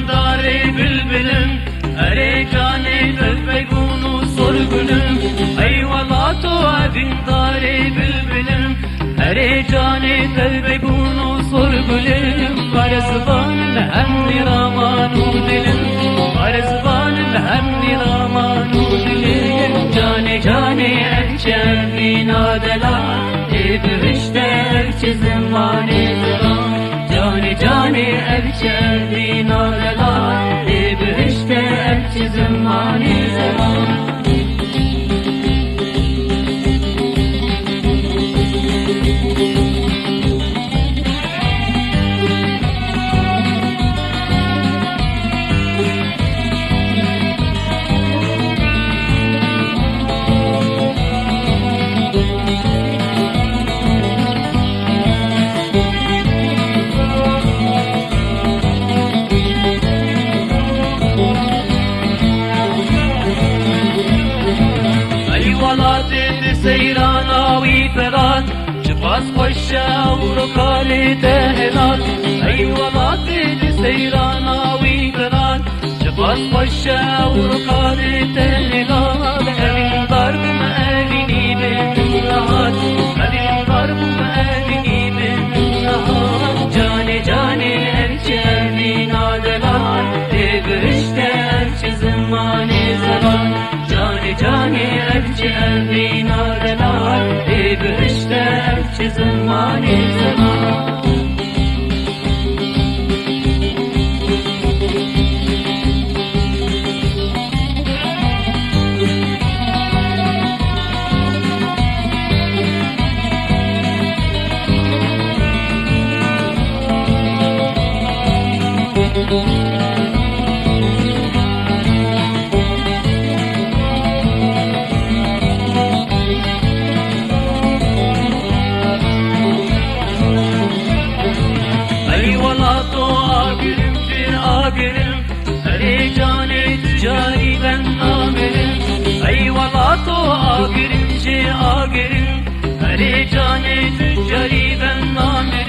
Dare bülbülüm, erekane tevbegunu sorgülüm. Eyvallah tuadin dare bülbülüm, erekane tevbegunu sorgülüm. Varzbanım hem niramanu dilim, varzbanım hem niramanu dilim. Cane cane erçem binadeler, ebüşte erçe zemane zeran. Cane cane erçe binadeler, ebüşte erçe zemane zeran. سيران ويفران شفاس خوشا ورقالي تهلان أي والله سيران ويفران شفاس خوشا ورقالي تهلان أبين ضرب ما أبيني بالنهار أبين ضرب ما أبيني بالنهار جاني جاني أرجع بينا دلال تبشت أرجع زماني زمان جاني جاني أرجع بينا ebüşte erçe zemane zeman. Cari ben namerim, eyvallah to agirim, agirim. Her cane tüccari ben namerim.